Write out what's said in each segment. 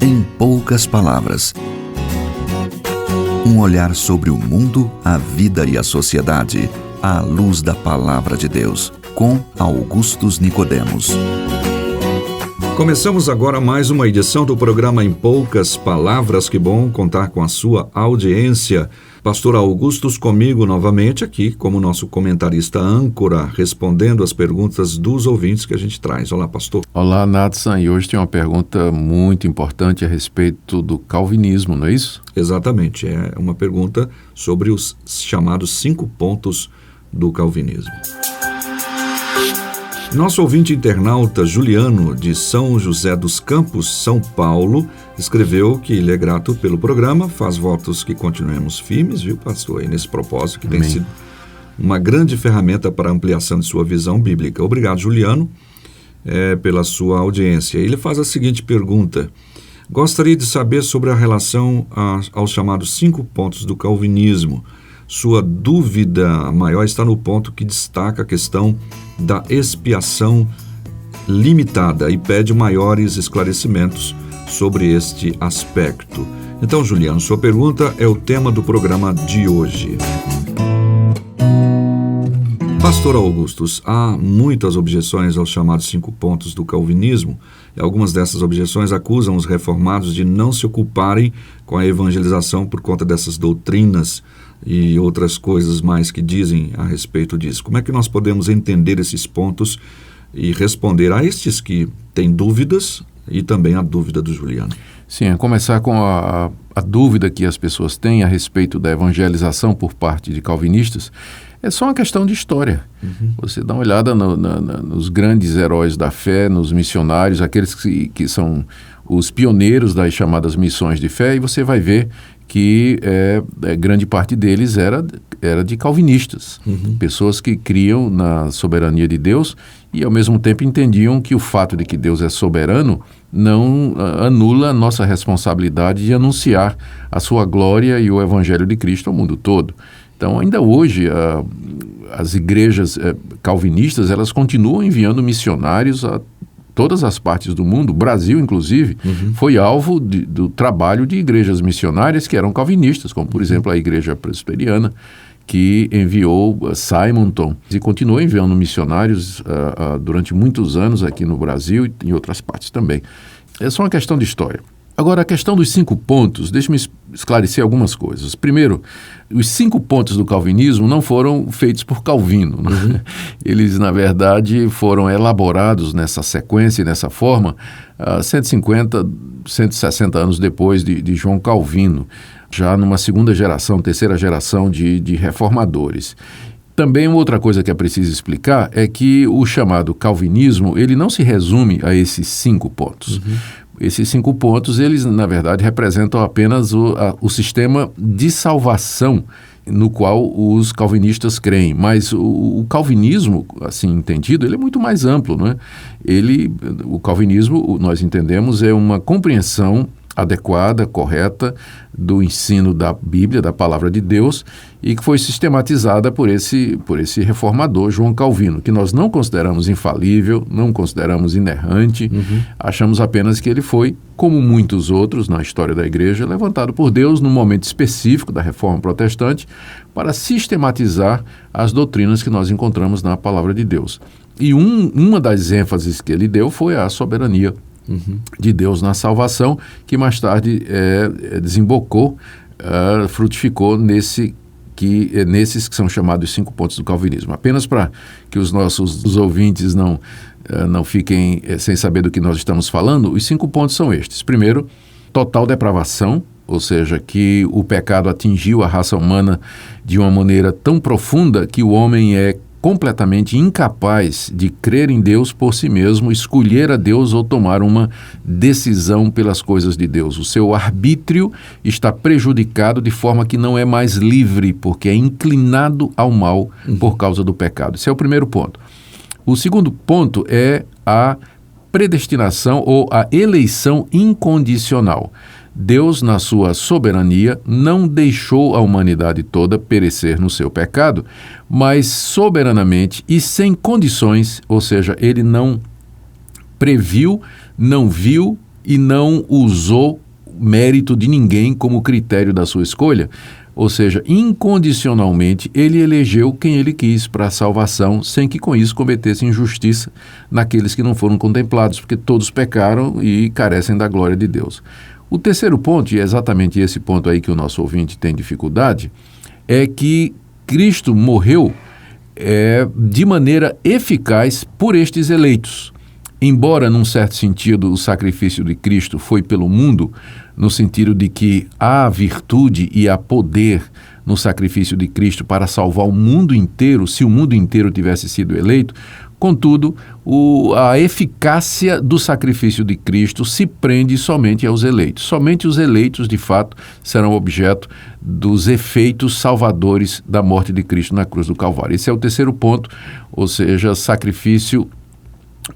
Em poucas palavras. Um olhar sobre o mundo, a vida e a sociedade, à luz da Palavra de Deus, com Augustus Nicodemos. Começamos agora mais uma edição do programa Em Poucas Palavras. Que bom contar com a sua audiência. Pastor Augustus comigo novamente aqui, como nosso comentarista âncora, respondendo as perguntas dos ouvintes que a gente traz. Olá, pastor. Olá, Natsan. E hoje tem uma pergunta muito importante a respeito do calvinismo, não é isso? Exatamente. É uma pergunta sobre os chamados 5 pontos do calvinismo. Nosso ouvinte internauta Juliano, de São José dos Campos, São Paulo, escreveu que ele é grato pelo programa, faz votos que continuemos firmes, viu, pastor, aí nesse propósito, que Amém. Tem sido uma grande ferramenta para a ampliação de sua visão bíblica. Obrigado, Juliano, pela sua audiência. Ele faz a seguinte pergunta: gostaria de saber sobre a relação aos chamados 5 pontos do calvinismo. Sua dúvida maior está no ponto que destaca a questão da expiação limitada e pede maiores esclarecimentos sobre este aspecto. Então, Juliano, sua pergunta é o tema do programa de hoje. Pastor Augustus, há muitas objeções aos chamados 5 pontos do calvinismo, e algumas dessas objeções acusam os reformados de não se ocuparem com a evangelização por conta dessas doutrinas e outras coisas mais que dizem a respeito disso. Como é que nós podemos entender esses pontos e responder a estes que têm dúvidas e também a dúvida do Juliano? Sim, a começar com a dúvida que as pessoas têm a respeito da evangelização por parte de calvinistas. É só uma questão de história. Você dá uma olhada nos grandes heróis da fé, nos missionários, aqueles que são os pioneiros das chamadas missões de fé, e você vai ver que grande parte deles era de calvinistas, pessoas que criam na soberania de Deus e ao mesmo tempo entendiam que o fato de que Deus é soberano não anula a nossa responsabilidade de anunciar a sua glória e o evangelho de Cristo ao mundo todo. Então, ainda hoje, as igrejas calvinistas, elas continuam enviando missionários a todas as partes do mundo. O Brasil, inclusive, foi alvo do trabalho de igrejas missionárias que eram calvinistas, como, por exemplo, a Igreja Presbiteriana, que enviou Simonton e continuou enviando missionários durante muitos anos aqui no Brasil e em outras partes também. É só uma questão de história. Agora, a questão dos 5 pontos, deixe-me esclarecer algumas coisas. Primeiro, os 5 pontos do calvinismo não foram feitos por Calvino. Né? Eles, na verdade, foram elaborados nessa sequência e nessa forma 150, 160 anos depois de João Calvino, já numa segunda geração, terceira geração de reformadores. Também uma outra coisa que é preciso explicar é que o chamado calvinismo, ele não se resume a esses 5 pontos. Esses 5 pontos, eles, na verdade, representam apenas o sistema de salvação no qual os calvinistas creem. Mas o calvinismo, assim entendido, ele é muito mais amplo, não é? O calvinismo, nós entendemos, é uma compreensão adequada, correta do ensino da Bíblia, da Palavra de Deus, e que foi sistematizada por esse reformador, João Calvino, que nós não consideramos infalível, não consideramos inerrante, achamos apenas que ele foi, como muitos outros na história da Igreja, levantado por Deus num momento específico da Reforma Protestante para sistematizar as doutrinas que nós encontramos na Palavra de Deus. E uma das ênfases que ele deu foi a soberania de Deus na salvação, que mais tarde desembocou, frutificou nesses que são chamados 5 pontos do calvinismo. Apenas para que os nossos ouvintes não fiquem sem saber do que nós estamos falando, os 5 pontos são estes. Primeiro, total depravação, ou seja, que o pecado atingiu a raça humana de uma maneira tão profunda que o homem é completamente incapaz de crer em Deus por si mesmo, escolher a Deus ou tomar uma decisão pelas coisas de Deus. O seu arbítrio está prejudicado de forma que não é mais livre, porque é inclinado ao mal por causa do pecado. Esse é o primeiro ponto. O segundo ponto é a predestinação ou a eleição incondicional. Deus, na sua soberania, não deixou a humanidade toda perecer no seu pecado, mas soberanamente e sem condições, ou seja, ele não previu, não viu e não usou mérito de ninguém como critério da sua escolha. Ou seja, incondicionalmente, ele elegeu quem ele quis para a salvação, sem que com isso cometesse injustiça naqueles que não foram contemplados, porque todos pecaram e carecem da glória de Deus. O terceiro ponto, e é exatamente esse ponto aí que o nosso ouvinte tem dificuldade, é que Cristo morreu de maneira eficaz por estes eleitos. Embora, num certo sentido, o sacrifício de Cristo foi pelo mundo, no sentido de que há virtude e há poder no sacrifício de Cristo para salvar o mundo inteiro, se o mundo inteiro tivesse sido eleito, contudo, a eficácia do sacrifício de Cristo se prende somente aos eleitos. Somente os eleitos, de fato, serão objeto dos efeitos salvadores da morte de Cristo na cruz do Calvário. Esse é o terceiro ponto, ou seja, sacrifício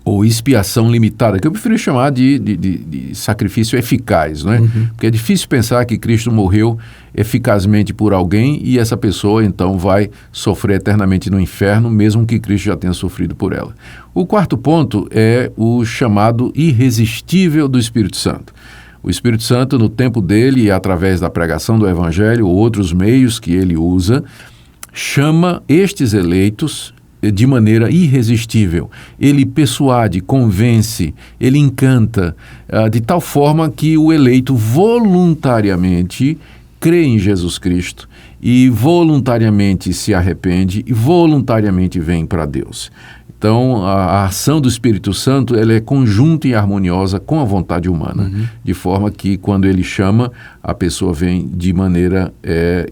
ou expiação limitada, que eu prefiro chamar de sacrifício eficaz, não é? Porque é difícil pensar que Cristo morreu eficazmente por alguém e essa pessoa então vai sofrer eternamente no inferno, mesmo que Cristo já tenha sofrido por ela. O quarto ponto é o chamado irresistível do Espírito Santo. O Espírito Santo, no tempo dele e através da pregação do Evangelho ou outros meios que ele usa, chama estes eleitos de maneira irresistível. Ele persuade, convence, ele encanta, de tal forma que o eleito voluntariamente crê em Jesus Cristo e voluntariamente se arrepende e voluntariamente vem para Deus. Então, a ação do Espírito Santo ela é conjunta e harmoniosa com a vontade humana, de forma que, quando ele chama, a pessoa vem de maneira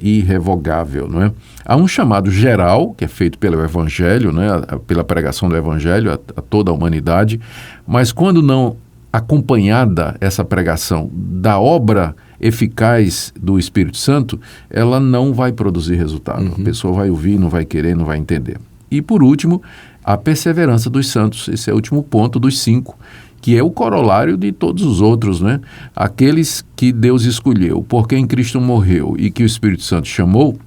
irrevogável, não é? Há um chamado geral, que é feito pelo Evangelho, né, pela pregação do Evangelho a toda a humanidade, mas quando não acompanhada essa pregação da obra eficaz do Espírito Santo, ela não vai produzir resultado. A pessoa vai ouvir, não vai querer, não vai entender. E, por último, a perseverança dos santos. Esse é o último ponto dos 5, que é o corolário de todos os outros, né? Aqueles que Deus escolheu, por quem Cristo morreu e que o Espírito Santo chamou,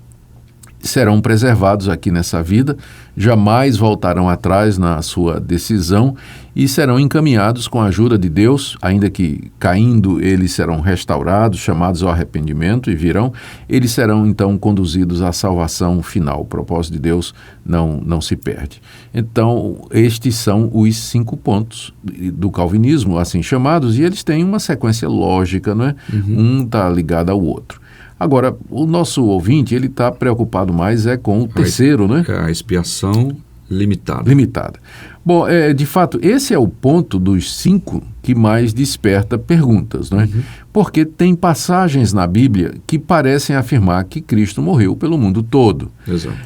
serão preservados aqui nessa vida, jamais voltarão atrás na sua decisão e serão encaminhados com a ajuda de Deus, ainda que caindo eles serão restaurados, chamados ao arrependimento e virão, eles serão então conduzidos à salvação final. O propósito de Deus não se perde. Então, estes são os 5 pontos do calvinismo, assim chamados, e eles têm uma sequência lógica, não é? Um está ligado ao outro. Agora, o nosso ouvinte, ele está preocupado mais com o terceiro, né? A expiação limitada. Limitada. Bom, de fato, esse é o ponto dos 5 que mais desperta perguntas, não é? Porque tem passagens na Bíblia que parecem afirmar que Cristo morreu pelo mundo todo. Exato.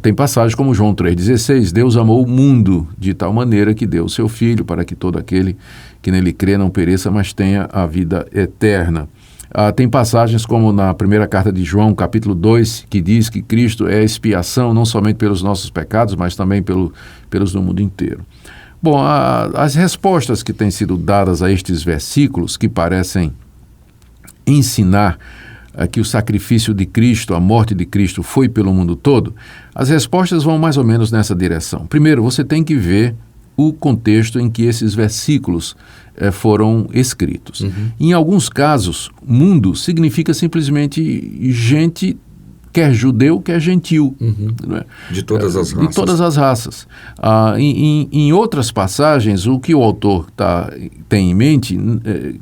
Tem passagens como João 3,16, Deus amou o mundo de tal maneira que deu o seu Filho para que todo aquele que nele crê não pereça, mas tenha a vida eterna. Tem passagens como na primeira carta de João, capítulo 2, que diz que Cristo é expiação não somente pelos nossos pecados, mas também pelos do mundo inteiro. Bom, as respostas que têm sido dadas a estes versículos, que parecem ensinar que o sacrifício de Cristo, a morte de Cristo foi pelo mundo todo, as respostas vão mais ou menos nessa direção. Primeiro, você tem que ver o contexto em que esses versículos foram escritos. Em alguns casos, mundo significa simplesmente gente, quer judeu, quer gentil. Não é? De todas as raças. De todas as raças. Em outras passagens, o que o autor tem em mente,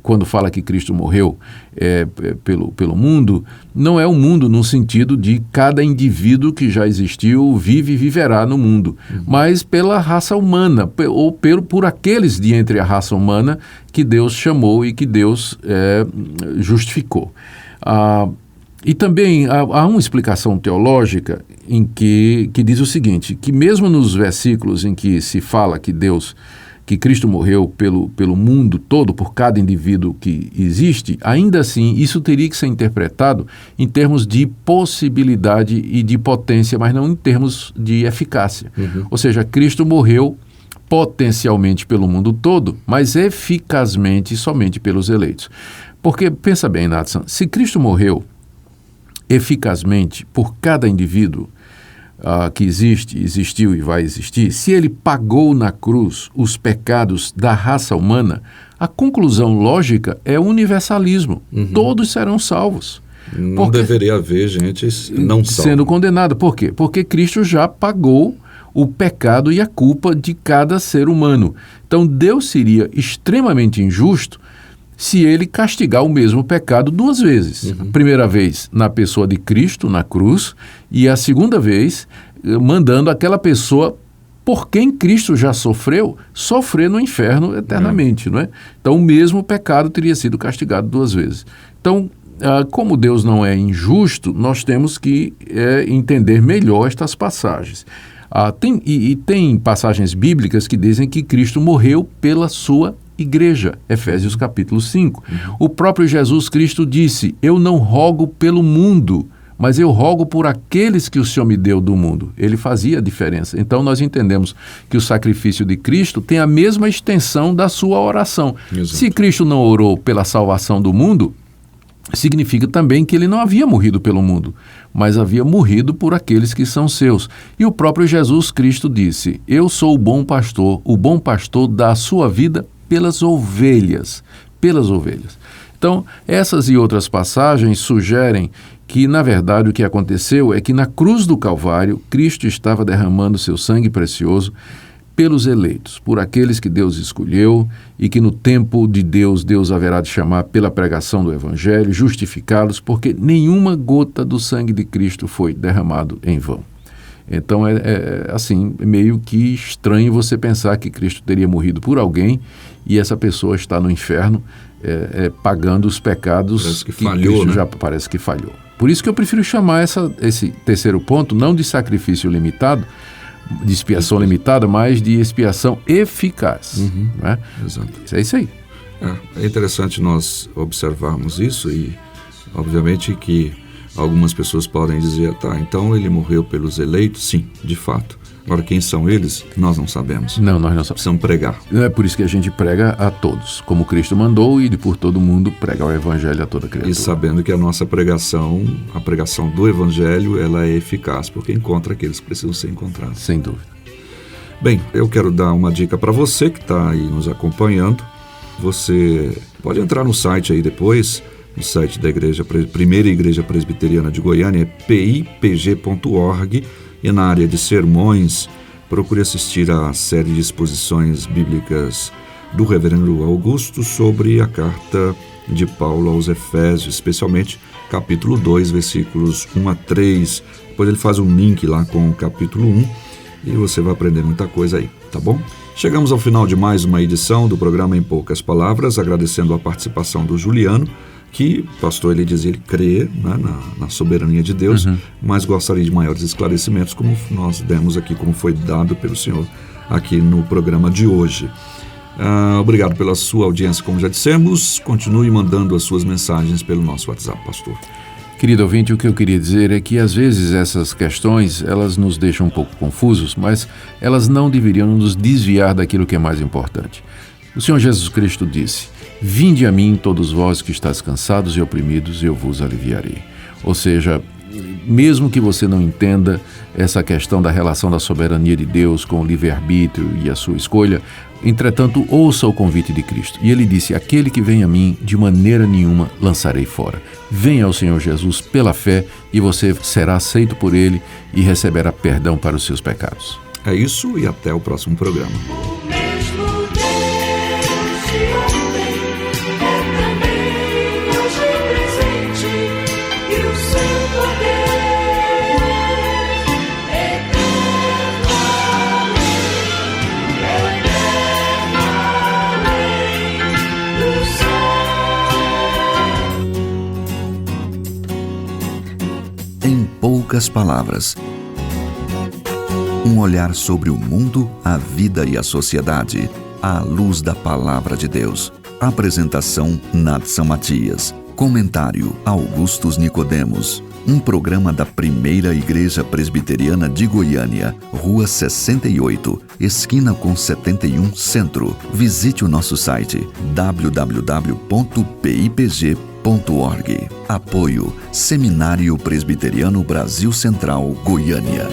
quando fala que Cristo morreu pelo mundo, não é o mundo no sentido de cada indivíduo que já existiu, vive e viverá no mundo, mas pela raça humana, ou por aqueles de entre a raça humana que Deus chamou e que Deus justificou. E também há uma explicação teológica em que diz o seguinte, que mesmo nos versículos em que se fala que Cristo morreu pelo mundo todo, por cada indivíduo que existe, ainda assim isso teria que ser interpretado em termos de possibilidade e de potência, mas não em termos de eficácia. Ou seja, Cristo morreu potencialmente pelo mundo todo, mas eficazmente somente pelos eleitos. Porque, pensa bem, Nathan, se Cristo morreu eficazmente por cada indivíduo, que existiu e vai existir, se ele pagou na cruz os pecados da raça humana, a conclusão lógica é o universalismo. Todos serão salvos. Não deveria haver gente não salva. Sendo condenada. Por quê? Porque Cristo já pagou o pecado e a culpa de cada ser humano. Então Deus seria extremamente injusto se ele castigar o mesmo pecado 2 vezes. A primeira vez na pessoa de Cristo, na cruz, e a segunda vez mandando aquela pessoa por quem Cristo já sofreu, sofrer no inferno eternamente. Não é? Então o mesmo pecado teria sido castigado 2 vezes. Então, como Deus não é injusto, nós temos que entender melhor estas passagens. Tem passagens bíblicas que dizem que Cristo morreu pela sua igreja, Efésios capítulo 5. O próprio Jesus Cristo disse: eu não rogo pelo mundo, mas eu rogo por aqueles que o Senhor me deu do mundo. Ele fazia a diferença. Então nós entendemos que o sacrifício de Cristo tem a mesma extensão da sua oração. Exato. Se Cristo não orou pela salvação do mundo, significa também que ele não havia morrido pelo mundo, mas havia morrido por aqueles que são seus. E o próprio Jesus Cristo disse: eu sou o bom pastor dá a sua vida pelas ovelhas. Então, essas e outras passagens sugerem que, na verdade, o que aconteceu é que na cruz do Calvário, Cristo estava derramando seu sangue precioso pelos eleitos, por aqueles que Deus escolheu e que no tempo de Deus haverá de chamar pela pregação do Evangelho, justificá-los, porque nenhuma gota do sangue de Cristo foi derramado em vão. Então assim, meio que estranho você pensar que Cristo teria morrido por alguém e essa pessoa está no inferno pagando os pecados. Parece que falhou, Cristo, né? já parece que falhou. Por isso que eu prefiro chamar esse terceiro ponto não de sacrifício limitado, de expiação limitada, mas de expiação eficaz. Né? Exato. É isso aí. É interessante nós observarmos isso e, obviamente, que algumas pessoas podem dizer, então ele morreu pelos eleitos? Sim, de fato. Agora, quem são eles? Nós não sabemos. Não, nós não sabemos. Precisamos pregar. É por isso que a gente prega a todos, como Cristo mandou, e por todo mundo pregar o Evangelho a toda criatura. E sabendo que a nossa pregação, a pregação do Evangelho, ela é eficaz, porque encontra aqueles que precisam ser encontrados. Sem dúvida. Bem, eu quero dar uma dica para você que está aí nos acompanhando. Você pode entrar no site aí depois, no site da Primeira Igreja Presbiteriana de Goiânia, é pipg.org, e na área de sermões, procure assistir à série de exposições bíblicas do Reverendo Augusto sobre a carta de Paulo aos Efésios, especialmente capítulo 2, versículos 1 a 3. Depois ele faz um link lá com o capítulo 1 e você vai aprender muita coisa aí, tá bom? Chegamos ao final de mais uma edição do programa Em Poucas Palavras, agradecendo a participação do Juliano, que, pastor, ele diz, ele crê, né, na soberania de Deus, mas gostaria de maiores esclarecimentos, como nós demos aqui, como foi dado pelo senhor aqui no programa de hoje. Obrigado pela sua audiência, como já dissemos. Continue mandando as suas mensagens pelo nosso WhatsApp, pastor. Querido ouvinte, o que eu queria dizer é que às vezes essas questões, elas nos deixam um pouco confusos, mas elas não deveriam nos desviar daquilo que é mais importante. O Senhor Jesus Cristo disse: vinde a mim todos vós que estáis cansados e oprimidos, e eu vos aliviarei. Ou seja, mesmo que você não entenda essa questão da relação da soberania de Deus com o livre-arbítrio e a sua escolha, entretanto, ouça o convite de Cristo. E ele disse: aquele que vem a mim, de maneira nenhuma lançarei fora. Venha ao Senhor Jesus pela fé e você será aceito por ele e receberá perdão para os seus pecados. É isso e até o próximo programa. Em poucas palavras, um olhar sobre o mundo, a vida e a sociedade, à luz da Palavra de Deus. Apresentação, Nadson Matias. Comentário, Augustus Nicodemos. Um programa da Primeira Igreja Presbiteriana de Goiânia, Rua 68, esquina com 71, Centro. Visite o nosso site www.pipg.org. Apoio Seminário Presbiteriano Brasil Central, Goiânia.